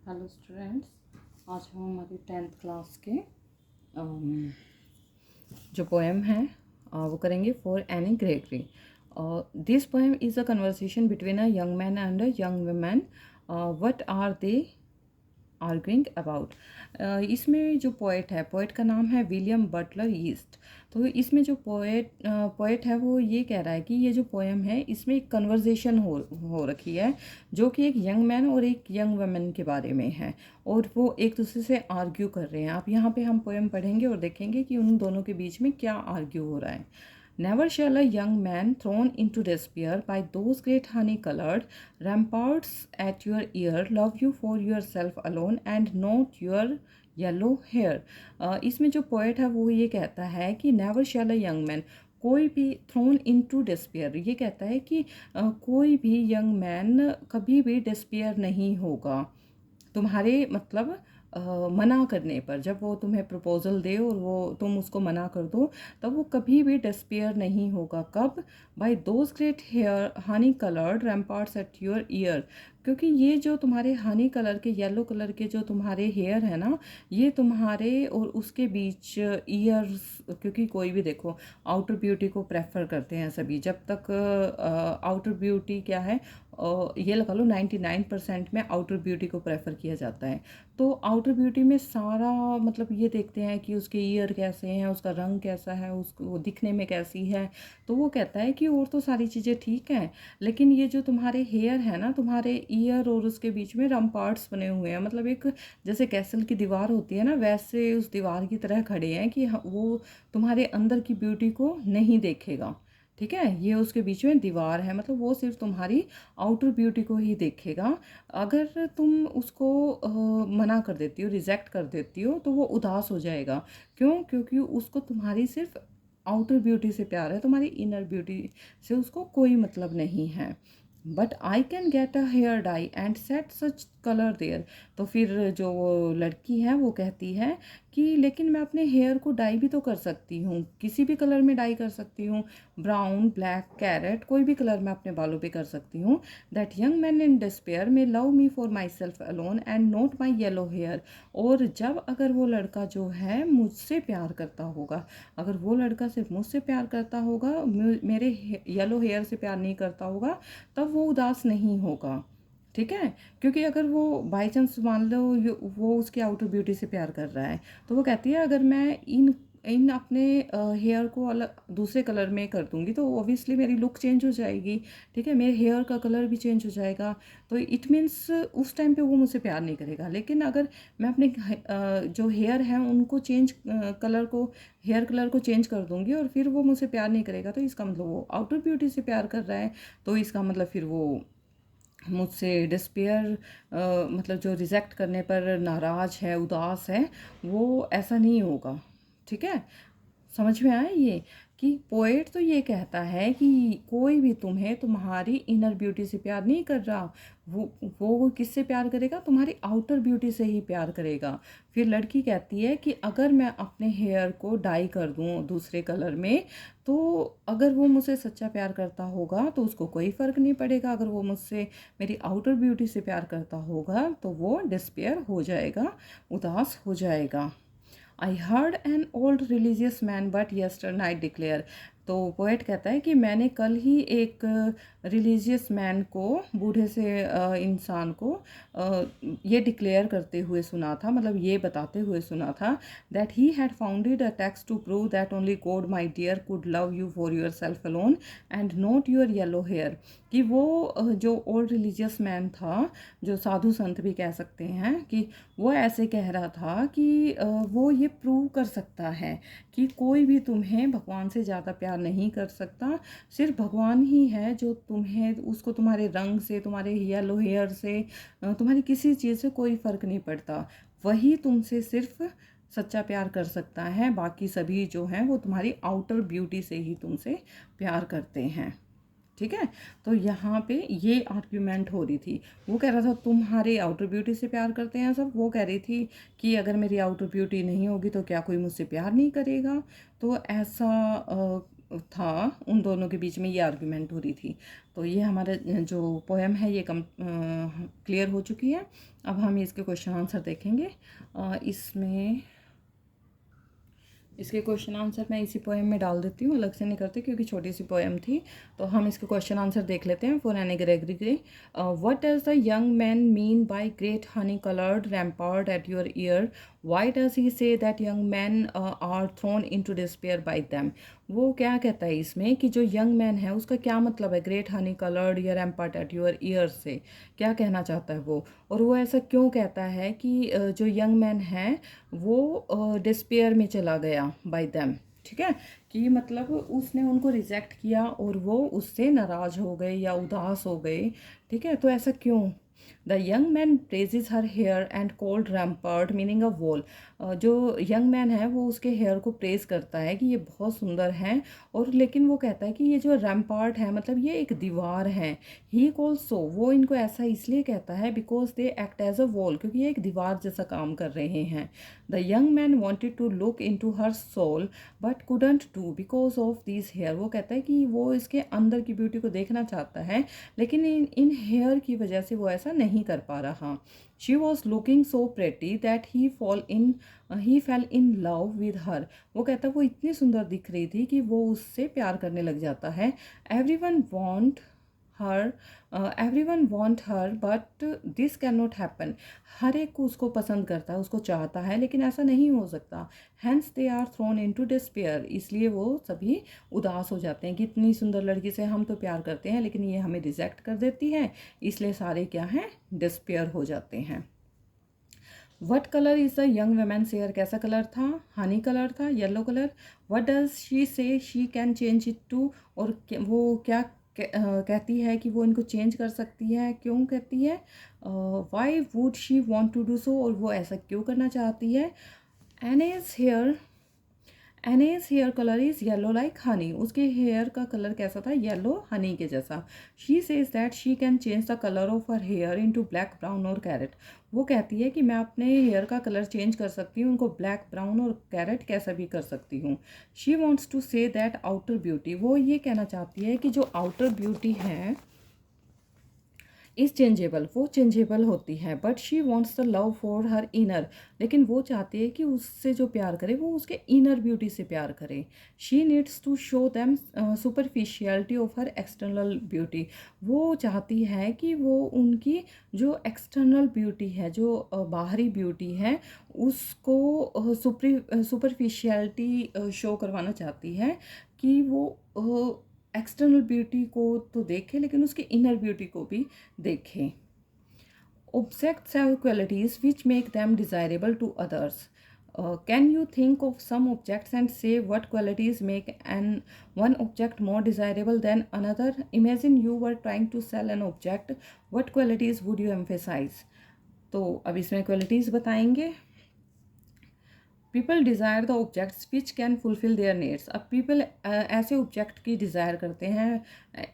Hello students, आज हम हमारी 10th क्लास के जो पोएम है वो करेंगे for Anne Gregory. This poem is a conversation between a young man and a young woman. What are they arguing about. इसमें जो पोएट है, पोएट का नाम है विलियम बटलर ईस्ट। तो इसमें जो पोएट है वो ये कह रहा है कि ये जो पोएम है इसमें एक कन्वर्जेशन हो रखी है जो कि एक यंग मैन और एक यंग वुमेन के बारे में है, और वो एक दूसरे से आर्ग्यू कर रहे हैं। आप यहाँ पे हम पोएम पढ़ेंगे और देखेंगे कि उन दोनों के बीच में क्या आर्ग्यू हो रहा है। Never shall a young man thrown into despair by those great honey-colored ramparts at your ear love you for yourself alone and not your yellow hair. इसमें जो पोएट है वो ये कहता है कि never shall a young man, कोई भी थ्रोन इन टू डिस्पेयर, ये कहता है कि कोई भी यंग मैन कभी भी डिस्पेयर नहीं होगा तुम्हारे मतलब मना करने पर। जब वो तुम्हें प्रपोजल दे और वो तुम उसको मना कर दो तब वो कभी भी डिस्पेयर नहीं होगा। कब? By those great hair honey coloured ramparts at your ear, क्योंकि ये जो तुम्हारे हनी कलर के येलो कलर के जो तुम्हारे हेयर है ना, ये तुम्हारे और उसके बीच ईयर्स, क्योंकि कोई भी देखो आउटर ब्यूटी को प्रेफर करते हैं सभी। जब तक आउटर ब्यूटी क्या है, ये लगा लो 99% में आउटर ब्यूटी को प्रेफर किया जाता है। तो आउटर ब्यूटी में सारा मतलब ये देखते हैं कि उसके ईयर कैसे हैं, उसका रंग कैसा है, उसको वो दिखने में कैसी है। तो वो कहता है कि और तो सारी चीज़ें ठीक हैं, लेकिन ये जो तुम्हारे हेयर है ना, तुम्हारे ईयर और उसके बीच में रम्पार्ट्स बने हुए हैं, मतलब एक जैसे कैसल की दीवार होती है ना, वैसे उस दीवार की तरह खड़े हैं कि वो तुम्हारे अंदर की ब्यूटी को नहीं देखेगा। ठीक है, ये उसके बीच में दीवार है, मतलब वो सिर्फ तुम्हारी आउटर ब्यूटी को ही देखेगा। अगर तुम उसको मना कर देती हो, रिजेक्ट कर देती हो, तो वो उदास हो जाएगा। क्यों? क्योंकि उसको तुम्हारी सिर्फ आउटर ब्यूटी से प्यार है, तुम्हारी इनर ब्यूटी से उसको कोई मतलब नहीं है। But I can get a hair dye and set such colour there. तो फिर जो वो लड़की है वो कहती है कि लेकिन मैं अपने हेयर को डाई भी तो कर सकती हूँ, किसी भी कलर में डाई कर सकती हूँ, ब्राउन, ब्लैक, कैरेट, कोई भी कलर मैं अपने बालों पे कर सकती हूँ। That young man in despair में love me for myself alone and not my yellow hair. और जब अगर वो लड़का जो है मुझसे प्यार करता होगा, अगर वो लड़का सिर्फ मुझसे प्यार करता होगा, मेरे येलो हेयर से प्यार नहीं करता होगा, तब वो उदास नहीं होगा। ठीक है, क्योंकि अगर वो बाई चांस मान लो वो उसकी आउटर ब्यूटी से प्यार कर रहा है, तो वो कहती है अगर मैं इन इन अपने हेयर को अलग दूसरे कलर में कर दूंगी तो ओबियसली मेरी लुक चेंज हो जाएगी। ठीक है, मेरे हेयर का कलर भी चेंज हो जाएगा, तो इट मीन्स उस टाइम पे वो मुझसे प्यार नहीं करेगा। लेकिन अगर मैं अपने जो हेयर हैं उनको चेंज कलर को हेयर कलर को चेंज कर दूंगी और फिर वो मुझसे प्यार नहीं करेगा, तो इसका मतलब वो आउटर ब्यूटी से प्यार कर रहा है। तो इसका मतलब फिर वो मुझसे डिस्पेयर मतलब जो रिजेक्ट करने पर नाराज़ है, उदास है, वो ऐसा नहीं होगा। ठीक है, समझ में आया ये कि पोएट तो ये कहता है कि कोई भी तुम्हें तुम्हारी इनर ब्यूटी से प्यार नहीं कर रहा, वो किससे प्यार करेगा? तुम्हारी आउटर ब्यूटी से ही प्यार करेगा। फिर लड़की कहती है कि अगर मैं अपने हेयर को डाई कर दूं दूसरे कलर में, तो अगर वो मुझसे सच्चा प्यार करता होगा तो उसको कोई फ़र्क नहीं पड़ेगा। अगर वो मुझसे मेरी आउटर ब्यूटी से प्यार करता होगा तो वो डिस्पेयर हो जाएगा, उदास हो जाएगा। I heard an old religious man but यस्टर night declare. तो पोएट कहता है कि मैंने कल ही एक रिलीजियस मैन को, बूढ़े से इंसान को ये डिक्लेयर करते हुए सुना था, मतलब ये बताते हुए सुना था that he had founded a text to prove that only God my dear could love you for yourself alone and not your yellow hair. कि वो जो ओल्ड रिलीजियस मैन था, जो साधु संत भी कह सकते हैं, कि वो ऐसे कह रहा था कि वो ये प्रूव कर सकता है कि कोई भी तुम्हें भगवान से ज़्यादा प्यार नहीं कर सकता। सिर्फ भगवान ही है जो तुम्हें, उसको तुम्हारे रंग से, तुम्हारे येलो हेयर से, तुम्हारी किसी चीज़ से कोई फ़र्क नहीं पड़ता। वही तुमसे सिर्फ सच्चा प्यार कर सकता है, बाकी सभी जो हैं वो तुम्हारी आउटर ब्यूटी से ही तुमसे प्यार करते हैं। ठीक है, तो यहाँ पे ये आर्ग्यूमेंट हो रही थी। वो कह रहा था तुम्हारे आउटर ब्यूटी से प्यार करते हैं सब, वो कह रही थी कि अगर मेरी आउटर ब्यूटी नहीं होगी तो क्या कोई मुझसे प्यार नहीं करेगा। तो ऐसा था उन दोनों के बीच में ये आर्गुमेंट हो रही थी। तो ये हमारा जो पोएम है ये क्लियर हो चुकी है। अब हम इसके क्वेश्चन आंसर देखेंगे। इसके क्वेश्चन आंसर मैं इसी पोएम में डाल देती हूँ, अलग से नहीं करती क्योंकि छोटी सी पोएम थी। तो हम इसके क्वेश्चन आंसर देख लेते हैं। For Anne Gregory, what does the young man mean by great honey coloured rampart at your ear? Why does he say that young man are thrown in to despair by them? वो क्या कहता है इसमें कि जो young man है उसका क्या मतलब है ग्रेट हनी कलर्ड या रैम्पार्ड एट योर ईयर से, क्या कहना चाहता है वो, और वो ऐसा क्यों कहता है कि जो यंग मैन है वो डिस्पेयर में चला गया बाय देम। ठीक है, कि मतलब उसने उनको रिजेक्ट किया और वो उससे नाराज़ हो गए या उदास हो गए। ठीक है, तो ऐसा क्यों? The young man praises her hair and coloured rampart meaning a wall. जो यंग मैन है वो उसके हेयर को प्रेज करता है कि ये बहुत सुंदर हैं, और लेकिन वो कहता है कि ये जो रैम्पार्ट है मतलब ये एक दीवार है। ही कॉल्स सो, वो इनको ऐसा इसलिए कहता है because they act as a wall, क्योंकि ये एक दीवार जैसा काम कर रहे हैं। The young man wanted to look into her soul but couldn't do because of this hair. वो कहता है कि वो इसके अंदर की ब्यूटी को देखना चाहता है, लेकिन इन हेयर की वजह से वो ऐसा नहीं कर पा रहा। She was looking so pretty that he fail in love with her. वो कहता है वो इतनी सुंदर दिख रही थी कि वो उससे प्यार करने लग जाता है। हर everyone want her but this cannot happen. हर एक को उसको पसंद करता है, उसको चाहता है, लेकिन ऐसा नहीं हो सकता। Hence they are thrown in to despair, इसलिए वो सभी उदास हो जाते हैं कि इतनी सुंदर लड़की से हम तो प्यार करते हैं लेकिन ये हमें रिजेक्ट कर देती है, इसलिए सारे क्या हैं, डिस्पेयर हो जाते हैं। What colour is the young woman's hair? कैसा कलर था? हनी कलर था, yellow colour. What does she say she can change it to? और वो क्या कहती है कि वो इनको चेंज कर सकती है, क्यों कहती है? Why would she want to do so? और वो ऐसा क्यों करना चाहती है? Anne's hair colour is yellow like honey. उसके हेयर का कलर कैसा था? येलो हनी के जैसा। She says that she can change the colour of her hair into black brown और कैरेट। वो कहती है कि मैं अपने हेयर का कलर चेंज कर सकती हूँ, उनको ब्लैक ब्राउन और कैरेट कैसा भी कर सकती हूँ। She wants to say that outer beauty, वो ये कहना चाहती है कि जो आउटर ब्यूटी है इज़ चेंजेबल, वो चेंजेबल होती है। But she wants the love for her inner, लेकिन वो चाहती है कि उससे जो प्यार करे वो उसके इनर ब्यूटी से प्यार करे। She needs to show them superficiality of her external beauty. वो चाहती है कि वो उनकी जो एक्सटर्नल ब्यूटी है, जो बाहरी ब्यूटी है, उसको सुपरफिशियलिटी शो करवाना चाहती है कि वो एक्सटर्नल ब्यूटी को तो देखे लेकिन उसकी इनर ब्यूटी को भी देखें। Objects have qualities which make them desirable to others. Can you think of some objects and say what qualities make one object more desirable than another? Imagine you were trying to sell an object. What qualities would you emphasize? तो अब इसमें qualities बताएंगे। People desire the objects which can fulfil there needs. अब people ऐसे object की desire करते हैं,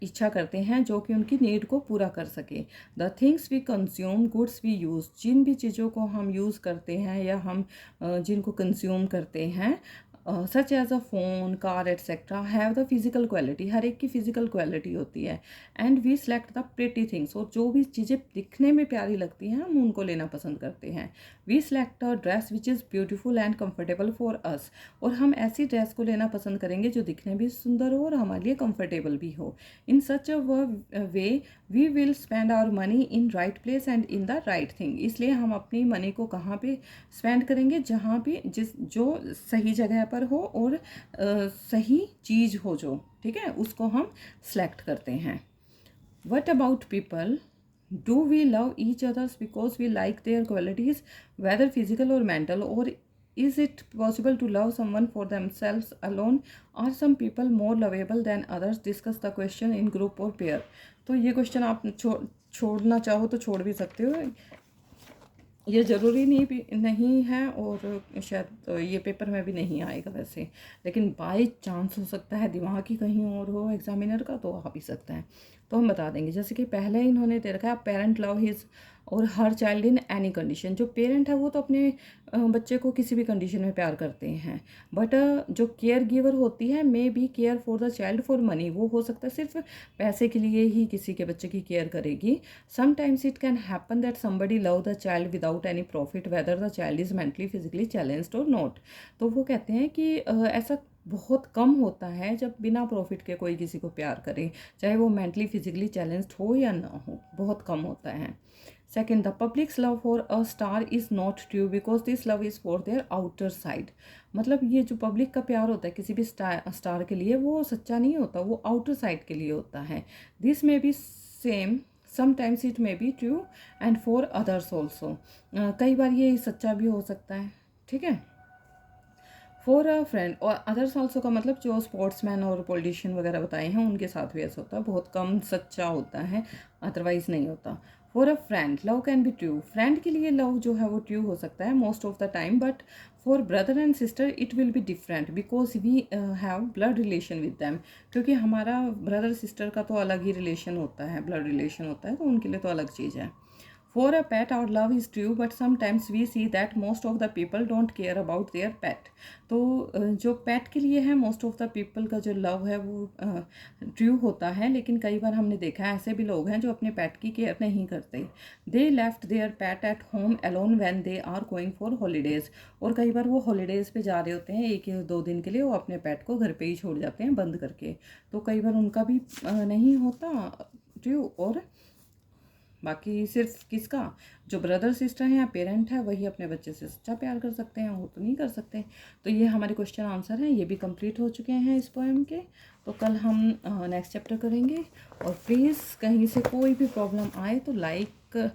इच्छा करते हैं जो कि उनकी नीड को पूरा कर सके। The things we consume, goods we use, जिन भी चीज़ों को हम यूज़ करते हैं या हम जिनको कंज्यूम करते हैं, such as a phone, car etcetera, have the physical quality, हर एक की फ़िज़िकल क्वालिटी होती है। And we select the pretty things, और जो भी चीज़ें दिखने में प्यारी लगती हैं हम उनको लेना पसंद करते हैं। We select a dress which is beautiful and comfortable for us, और हम ऐसी ड्रेस को लेना पसंद करेंगे जो दिखने भी सुंदर हो और हमारे लिए कम्फर्टेबल भी हो। In such a way we will spend our money in right place and in the right thing. इसलिए हम अपनी मनी को कहाँ पे स्पेंड करेंगे? जहाँ भी जो सही जगह पर हो और सही चीज़ हो जो, ठीक है, उसको हम सेलेक्ट करते हैं। What about people? Do we love each others because we like their qualities, whether physical or mental, or is it possible to love someone for themselves alone? Are some people more lovable than others? Discuss the question in group or pair. तो ये question आप छोड़ना चाहो तो छोड़ भी सकते हो, ये ज़रूरी नहीं है, और शायद ये पेपर में भी नहीं आएगा वैसे, लेकिन बाई चांस हो सकता है दिमाग ही कहीं और हो एग्जामिनर का, तो आ भी सकता है। तो हम बता देंगे। जैसे कि पहले इन्होंने दे रखा है पेरेंट लव हिज और her child in any condition. जो पेरेंट है वो तो अपने बच्चे को किसी भी कंडीशन में प्यार करते हैं, बट जो केयर गिवर होती है may be care for the child for money. वो हो सकता है सिर्फ पैसे के लिए ही किसी के बच्चे की केयर करेगी। Sometimes it can happen that somebody love the child without any profit whether the child is mentally physically challenged और नॉट। तो वो कहते हैं कि ऐसा बहुत कम होता है जब बिना प्रॉफिट के कोई किसी को प्यार करे, चाहे वो मेंटली फिजिकली चैलेंज्ड हो या ना हो, बहुत कम होता है। Second, the publics love for a star is not true because this love is for their outer side. मतलब ये जो पब्लिक का प्यार होता है किसी भी स्टार के लिए, वो सच्चा नहीं होता, वो आउटर साइड के लिए होता है। दिस में B same, sometimes it may be true and for others also. कई बार ये सच्चा भी हो सकता है, ठीक है। फॉर अ फ्रेंड और अदर्स ऑल्सो का मतलब जो स्पोर्ट्समैन और पॉलिटिशियन वगैरह बताए हैं उनके साथ भी ऐसा होता है, बहुत कम सच्चा होता है, अदरवाइज नहीं होता। For a friend love can be true. Friend के लिए लव जो है वो ट्रू हो सकता है most of the time, but for brother and sister it will be different because we have blood relation with them. क्योंकि हमारा ब्रदर सिस्टर का तो अलग ही रिलेशन होता है, ब्लड रिलेशन होता है, तो उनके लिए तो अलग चीज़ है। For a pet, our love is true, but sometimes we see that most of the people don't care about their pet. तो जो पेट के लिए है मोस्ट ऑफ द पीपल का जो लव है वो ट्रू होता है, लेकिन कई बार हमने देखा है ऐसे भी लोग हैं जो अपने पेट की केयर नहीं करते। They left their pet at home alone when they are going for holidays. और कई बार वो हॉलीडेज़ पे जा रहे होते हैं 1 या 2 दिन के लिए, वो अपने पेट को घर पे ही छोड़ जाते हैं बंद करके। तो कई बार उनका भी नहीं होता ट्रू। और बाकी सिर्फ किसका, जो ब्रदर सिस्टर हैं या पेरेंट है वही अपने बच्चे से सच्चा प्यार कर सकते हैं, वो तो नहीं कर सकते। तो ये हमारे क्वेश्चन आंसर हैं, ये भी कंप्लीट हो चुके हैं इस पोएम के। तो कल हम नेक्स्ट चैप्टर करेंगे। और प्लीज़ कहीं से कोई भी प्रॉब्लम आए तो लाइक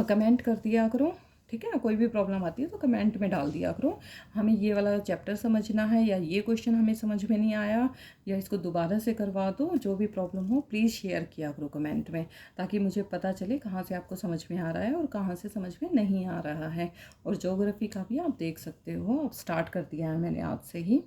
कमेंट कर दिया करो, ठीक है। कोई भी प्रॉब्लम आती है तो कमेंट में डाल दिया करो। हमें ये वाला चैप्टर समझना है या ये क्वेश्चन हमें समझ में नहीं आया या इसको दोबारा से करवा दो, जो भी प्रॉब्लम हो प्लीज़ शेयर किया करो कमेंट में, ताकि मुझे पता चले कहाँ से आपको समझ में आ रहा है और कहाँ से समझ में नहीं आ रहा है। और ज्योग्राफी का भी आप देख सकते हो, अब स्टार्ट कर दिया है मैंने आज से ही।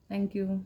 Thank you.